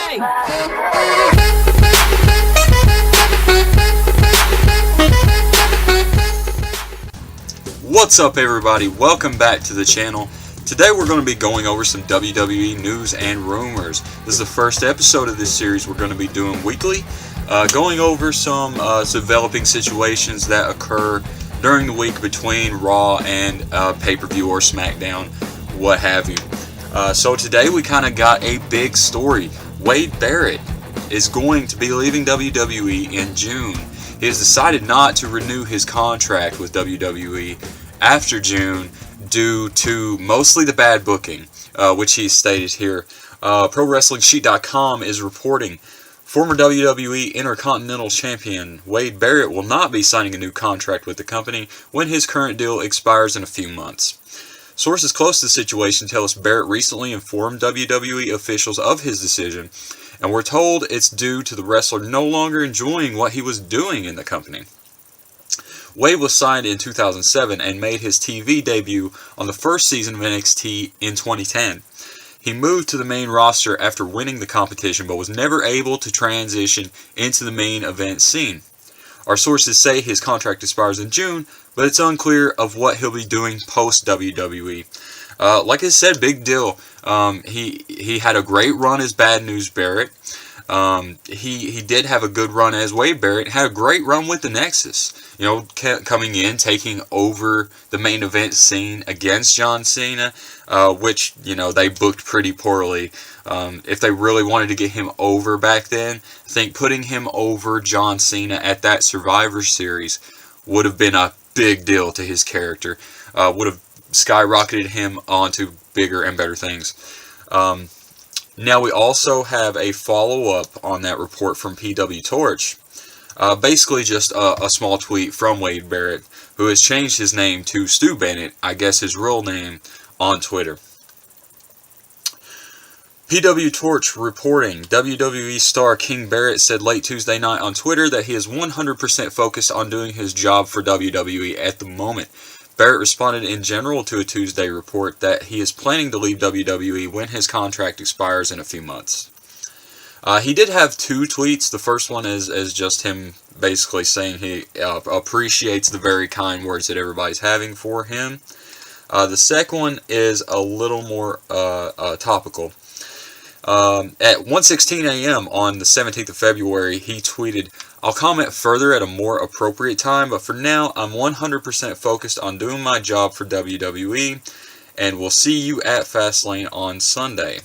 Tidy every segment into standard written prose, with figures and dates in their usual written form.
Hey! What's up, everybody? Welcome back to the channel. Today we're going to be going over some WWE news and rumors. This is the first episode of this series we're going to be doing weekly, going over some developing situations that occur during the week between Raw and pay-per-view or SmackDown, what have you. So today we kind of got a big story. Wade Barrett is going to be leaving WWE in June. He has decided not to renew his contract with WWE after June due to mostly the bad booking, which he stated here. ProWrestlingSheet.com is reporting former WWE Intercontinental Champion Wade Barrett will not be signing a new contract with the company when his current deal expires in a few months. Sources close to the situation tell us Barrett recently informed WWE officials of his decision, and we're told it's due to the wrestler no longer enjoying what he was doing in the company. Wade was signed in 2007 and made his TV debut on the first season of NXT in 2010. He moved to the main roster after winning the competition, but was never able to transition into the main event scene. Our sources say his contract expires in June, but it's unclear of what he'll be doing post-WWE. Like I said, big deal. He had a great run as Bad News Barrett. He did have a good run as Wade Barrett. Had a great run with the Nexus. You know, coming in, taking over the main event scene against John Cena, which, you know, they booked pretty poorly. If they really wanted to get him over back then, I think putting him over John Cena at that Survivor Series would have been a big deal to his character. Would have skyrocketed him onto bigger and better things. Now we also have a follow-up on that report from PW Torch. Basically just a small tweet from Wade Barrett, who has changed his name to Stu Bennett, I guess his real name, on Twitter. PW Torch reporting, WWE star King Barrett said late Tuesday night on Twitter that he is 100% focused on doing his job for WWE at the moment. Barrett responded in general to a Tuesday report that he is planning to leave WWE when his contract expires in a few months. He did have two tweets. The first one is just him basically saying he appreciates the very kind words that everybody's having for him. The second one is a little more topical. At 1:16 a.m. on the 17th of February, he tweeted, "I'll comment further at a more appropriate time, but for now, I'm 100% focused on doing my job for WWE, and we'll see you at Fastlane on Sunday."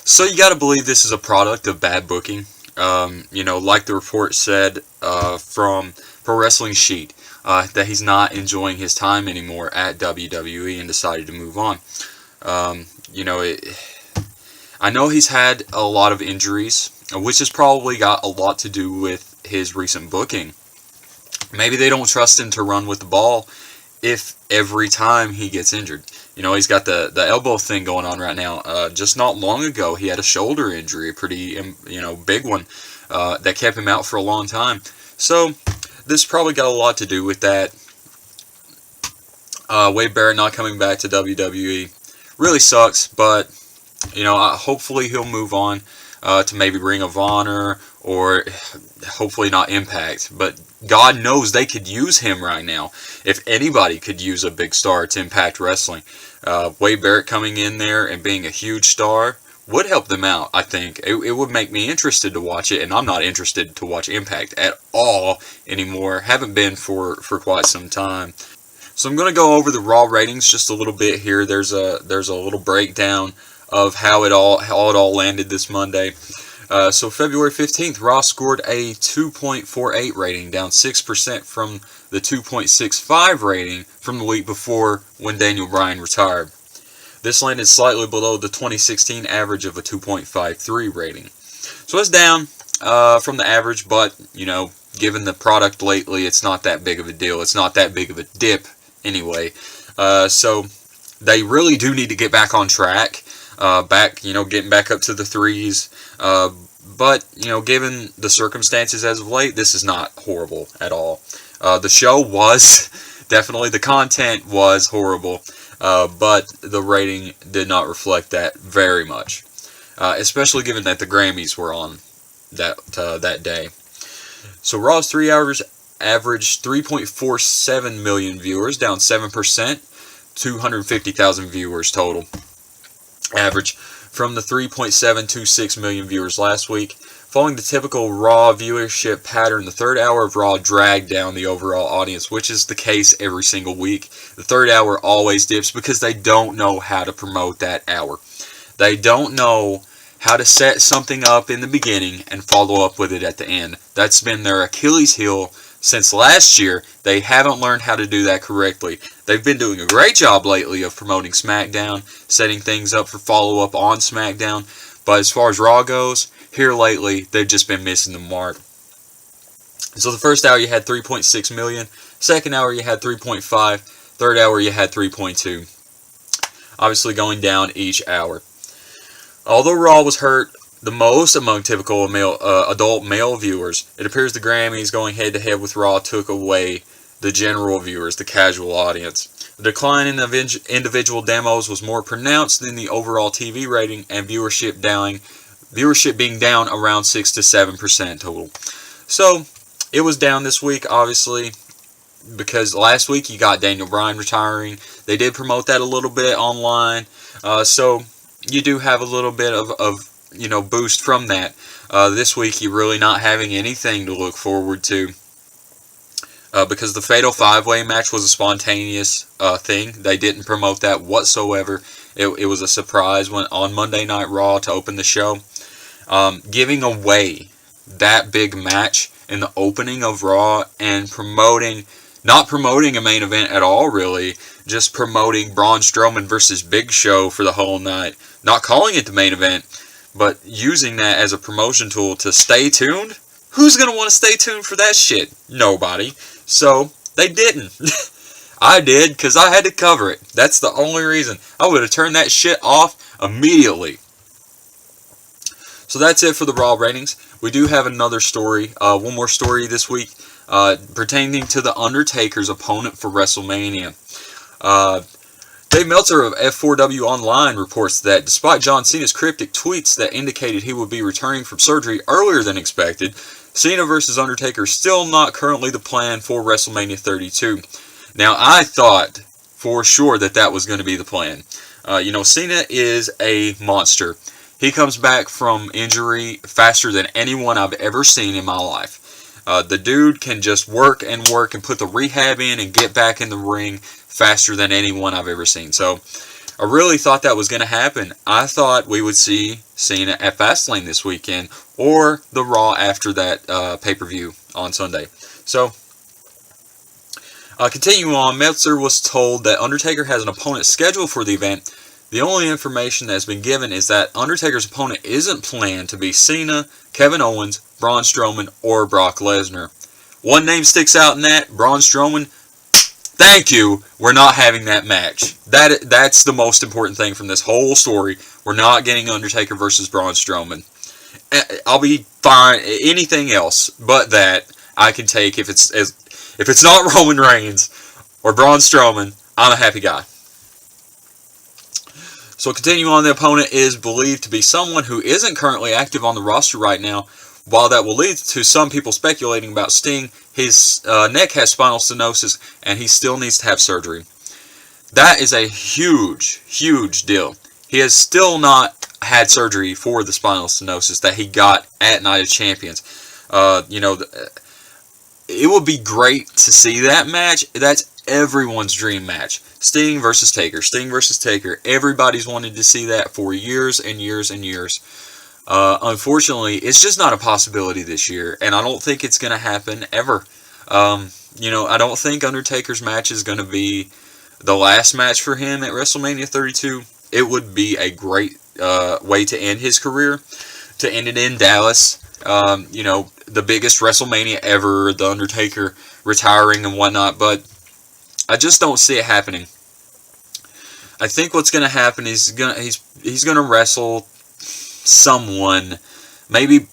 So you gotta believe this is a product of bad booking. You know, like the report said from Pro Wrestling Sheet, that he's not enjoying his time anymore at WWE and decided to move on. You know, I know he's had a lot of injuries, which has probably got a lot to do with his recent booking. Maybe they don't trust him to run with the ball if every time he gets injured. You know, he's got the elbow thing going on right now. Just not long ago, he had a shoulder injury, a pretty, you know, big one, that kept him out for a long time. So, this probably got a lot to do with that. Wade Barrett not coming back to WWE really sucks, but, you know, hopefully he'll move on to maybe Ring of Honor, or hopefully not Impact. But God knows they could use him right now. If anybody could use a big star, it's Impact Wrestling. Wade Barrett coming in there and being a huge star would help them out, I think. It would make me interested to watch it, and I'm not interested to watch Impact at all anymore. Haven't been for quite some time. So I'm going to go over the Raw ratings just a little bit here. There's a little breakdown of how it all landed this Monday. So February 15th, Raw scored a 2.48 rating, down 6% from the 2.65 rating from the week before when Daniel Bryan retired. This landed slightly below the 2016 average of a 2.53 rating. So it's down from the average, but, you know, given the product lately, it's not that big of a deal. It's not that big of a dip anyway. So they really do need to get back on track. You know, getting back up to the threes. But, you know, given the circumstances as of late, this is not horrible at all. The show was, definitely the content was horrible, but the rating did not reflect that very much. especially given that the Grammys were on that day. So Raw's 3 hours averaged 3.47 million viewers, down 7%, 250,000 viewers total average from the 3.726 million viewers last week. Following the typical Raw viewership pattern, the third hour of Raw dragged down the overall audience, which is the case every single week. The third hour always dips because they don't know how to promote that hour. They don't know how to set something up in the beginning and follow up with it at the end. That's been their Achilles heel since last year. They haven't learned how to do that correctly. They've been doing a great job lately of promoting SmackDown, setting things up for follow-up on SmackDown. But as far as Raw goes, here lately, they've just been missing the mark. So the first hour you had 3.6 million. Second hour you had 3.5. Third hour you had 3.2. Obviously going down each hour. Although Raw was hurt the most among typical adult male viewers, it appears the Grammys going head-to-head with Raw took away the general viewers, the casual audience. The decline in individual demos was more pronounced than the overall TV rating, and viewership being down around 6 to 7% total. So it was down this week, obviously, because last week you got Daniel Bryan retiring. They did promote that a little bit online, so you do have a little bit of boost from that. This week you're really not having anything to look forward to. Because the Fatal 5-Way match was a spontaneous thing. They didn't promote that whatsoever. It was a surprise on Monday Night Raw to open the show. Giving away that big match in the opening of Raw and not promoting a main event at all, really. Just promoting Braun Strowman versus Big Show for the whole night. Not calling it the main event, but using that as a promotion tool to stay tuned. Who's going to want to stay tuned for that shit? Nobody. So, they didn't. I did, because I had to cover it. That's the only reason. I would have turned that shit off immediately. So that's it for the Raw ratings. We do have another story, one more story this week, pertaining to the Undertaker's opponent for WrestleMania. Dave Meltzer of F4W Online reports that despite John Cena's cryptic tweets that indicated he would be returning from surgery earlier than expected, Cena vs. Undertaker is still not currently the plan for WrestleMania 32. Now, I thought for sure that was going to be the plan. Cena is a monster. He comes back from injury faster than anyone I've ever seen in my life. The dude can just work and put the rehab in and get back in the ring faster than anyone I've ever seen. So, I really thought that was going to happen. I thought we would see Cena at Fastlane this weekend, or the Raw after that pay-per-view on Sunday. So, continuing on, Meltzer was told that Undertaker has an opponent scheduled for the event. The only information that has been given is that Undertaker's opponent isn't planned to be Cena, Kevin Owens, Braun Strowman, or Brock Lesnar. One name sticks out in that, Braun Strowman. Thank you, we're not having that match. That's the most important thing from this whole story. We're not getting Undertaker versus Braun Strowman. I'll be fine. Anything else but that I can take if it's not Roman Reigns or Braun Strowman. I'm a happy guy. So continuing on, the opponent is believed to be someone who isn't currently active on the roster right now. While that will lead to some people speculating about Sting, his neck has spinal stenosis and he still needs to have surgery. That is a huge, huge deal. He has still not had surgery for the spinal stenosis that he got at Night of Champions. It would be great to see that match. That's everyone's dream match. Sting versus Taker. Sting versus Taker. Everybody's wanted to see that for years and years and years. Unfortunately, it's just not a possibility this year, and I don't think it's going to happen ever. I don't think Undertaker's match is going to be the last match for him at WrestleMania 32. It would be a great way to end his career, to end it in Dallas. The biggest WrestleMania ever, the Undertaker retiring and whatnot, but I just don't see it happening. I think what's going to happen is he's going to wrestle someone,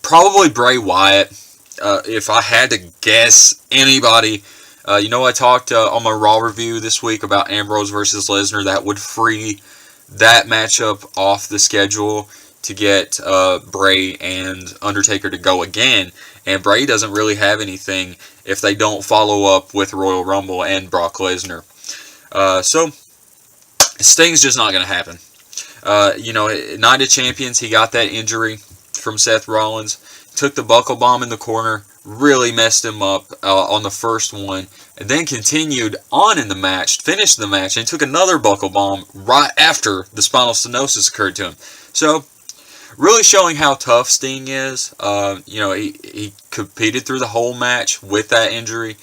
probably Bray Wyatt. If I had to guess anybody, I talked on my Raw review this week about Ambrose versus Lesnar. That would free that matchup off the schedule. to get Bray and Undertaker to go again, and Bray doesn't really have anything if they don't follow up with Royal Rumble and Brock Lesnar. So Sting's just not going to happen. Night of Champions, he got that injury from Seth Rollins, took the buckle bomb in the corner, really messed him up on the first one, and then continued on in the match, finished the match, and took another buckle bomb right after the spinal stenosis occurred to him. So, really showing how tough Sting is. He competed through the whole match with that injury.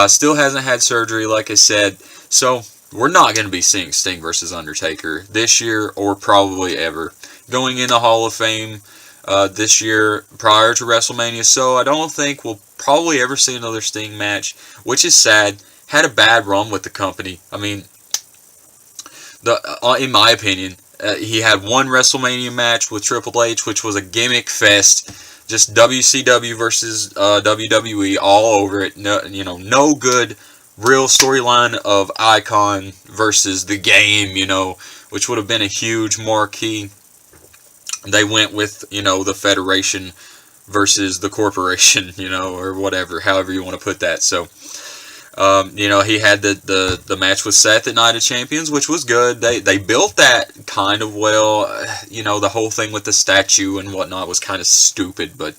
Still hasn't had surgery, like I said. So, we're not going to be seeing Sting versus Undertaker this year or probably ever. Going in the Hall of Fame this year prior to WrestleMania. So, I don't think we'll probably ever see another Sting match, which is sad. Had a bad run with the company. I mean, in my opinion, he had one WrestleMania match with Triple H, which was a gimmick fest, just WCW versus WWE all over it. No good real storyline of Icon versus the Game, which would have been a huge marquee. They went with the Federation versus the Corporation, or whatever, however you want to put that. So. He had the match with Seth at Night of Champions, which was good. They built that kind of well. The whole thing with the statue and whatnot was kind of stupid, but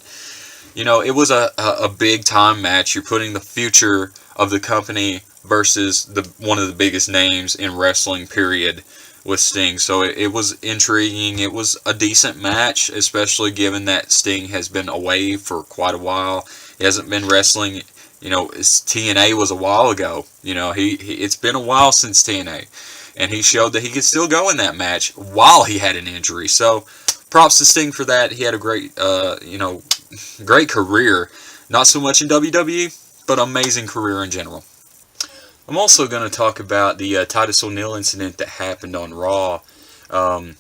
it was a big time match. You're putting the future of the company versus one of the biggest names in wrestling, period, with Sting. So it was intriguing. It was a decent match, especially given that Sting has been away for quite a while. He hasn't been wrestling. TNA was a while ago. It's been a while since TNA, and he showed that he could still go in that match while he had an injury. So, props to Sting for that. He had a great, great career. Not so much in WWE, but amazing career in general. I'm also going to talk about the Titus O'Neil incident that happened on Raw. I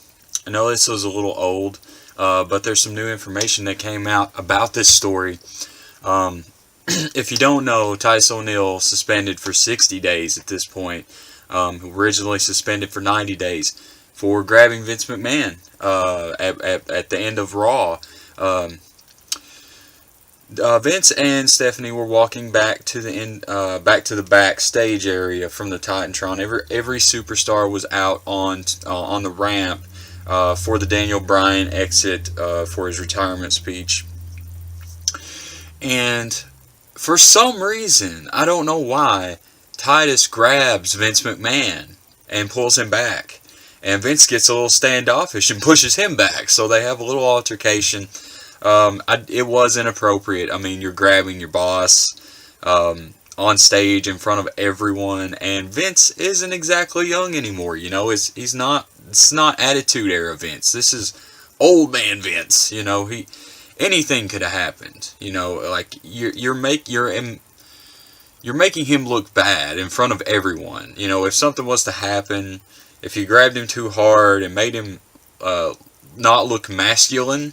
know this was a little old, but there's some new information that came out about this story. If you don't know, Titus O'Neil suspended for 60 days at this point, originally suspended for 90 days for grabbing Vince McMahon at the end of Raw. Vince and Stephanie were walking back to the backstage area from the Titantron. Every superstar was out on the ramp for the Daniel Bryan exit for his retirement speech, and for some reason, I don't know why, Titus grabs Vince McMahon and pulls him back. And Vince gets a little standoffish and pushes him back. So they have a little altercation. It was inappropriate. I mean, you're grabbing your boss on stage in front of everyone. And Vince isn't exactly young anymore. It's not Attitude Era Vince. This is old man Vince. Anything could have happened, like you're making him look bad in front of everyone. If something was to happen, if you grabbed him too hard and made him not look masculine,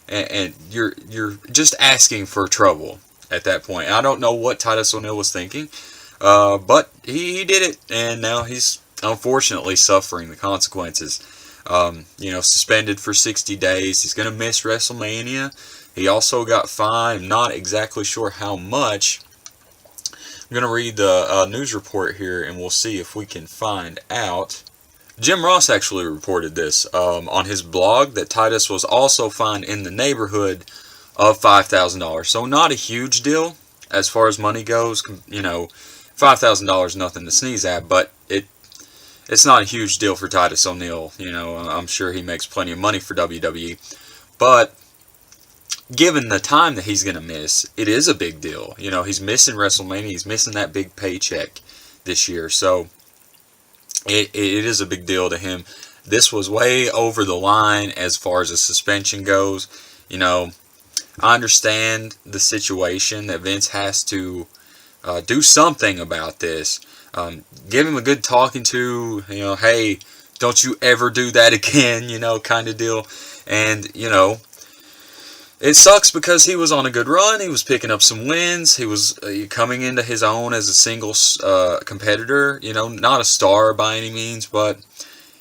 and you're just asking for trouble at that point. I don't know what Titus O'Neil was thinking, but he did it, and now he's unfortunately suffering the consequences. Suspended for 60 days. He's going to miss WrestleMania. He also got fined. I'm not exactly sure how much. I'm going to read the news report here, and we'll see if we can find out. Jim Ross actually reported this on his blog, that Titus was also fined in the neighborhood of $5,000. So not a huge deal as far as money goes. $5,000 is nothing to sneeze at, but it's not a huge deal for Titus O'Neil. I'm sure he makes plenty of money for WWE. But given the time that he's going to miss, it is a big deal. He's missing WrestleMania. He's missing that big paycheck this year. So it is a big deal to him. This was way over the line as far as a suspension goes. I understand the situation that Vince has to do something about this. Give him a good talking to, hey, don't you ever do that again, kind of deal. And, it sucks because he was on a good run. He was picking up some wins. He was coming into his own as a singles competitor, not a star by any means, but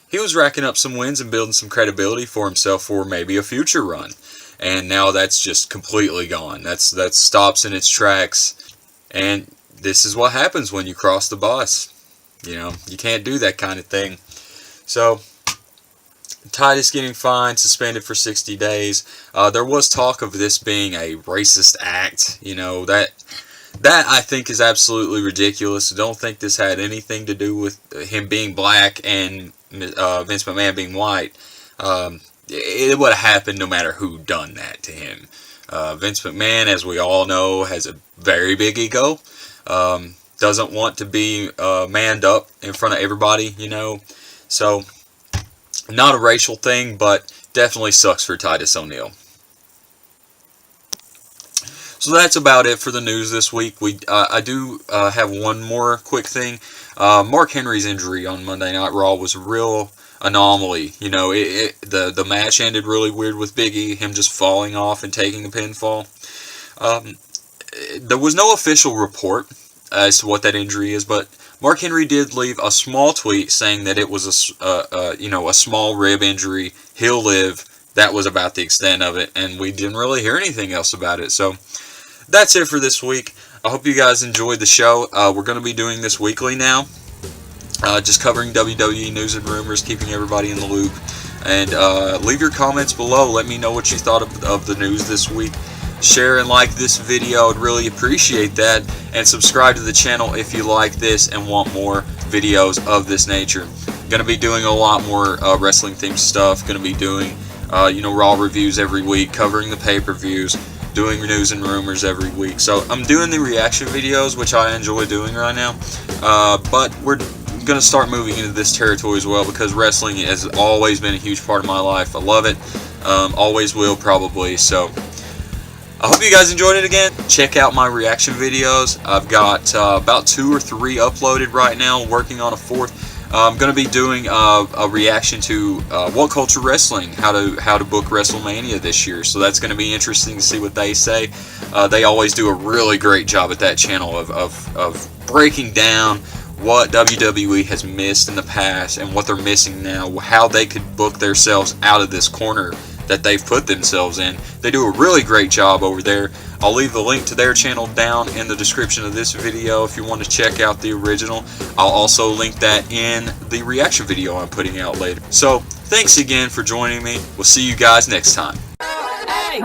he was racking up some wins and building some credibility for himself for maybe a future run. And now that's just completely gone. That stops in its tracks. And this is what happens when you cross the bus. You know, you can't do that kind of thing. So, Titus getting fined, suspended for 60 days. There was talk of this being a racist act. You know, that I think is absolutely ridiculous. I don't think this had anything to do with him being black and Vince McMahon being white. It would have happened no matter who done that to him. Vince McMahon, as we all know, has a very big ego. Doesn't want to be manned up in front of everybody, you know. So, not a racial thing, but definitely sucks for Titus O'Neil. So that's about it for the news this week. I do have one more quick thing. Mark Henry's injury on Monday Night Raw was a real anomaly. You know, the match ended really weird with Big E, him just falling off and taking a pinfall. There was no official report as to what that injury is, but Mark Henry did leave a small tweet saying that it was a small rib injury. He'll live. That was about the extent of it, and we didn't really hear anything else about it. So that's it for this week. I hope you guys enjoyed the show. We're going to be doing this weekly now, just covering WWE News and Rumors, keeping everybody in the loop. And leave your comments below. Let me know what you thought of the news this week. Share and like this video. I'd really appreciate that. And subscribe to the channel if you like this and want more videos of this nature. Going to be doing a lot more wrestling themed stuff. Going to be doing Raw reviews every week, covering the pay-per-views, doing news and rumors every week. So I'm doing the reaction videos, which I enjoy doing right now. But we're going to start moving into this territory as well, because wrestling has always been a huge part of my life. I love it. Always will, probably. So I hope you guys enjoyed it again. Check out my reaction videos. I've got about 2 or 3 uploaded right now, working on a 4th. I'm going to be doing a reaction to WhatCultureWrestling, how to book WrestleMania this year. So that's going to be interesting to see what they say. They always do a really great job at that channel of breaking down what WWE has missed in the past and what they're missing now, how they could book themselves out of this corner that they've put themselves in. They do a really great job over there. I'll leave the link to their channel down in the description of this video if you want to check out the original. I'll also link that in the reaction video I'm putting out later. So, thanks again for joining me. We'll see you guys next time. Hey.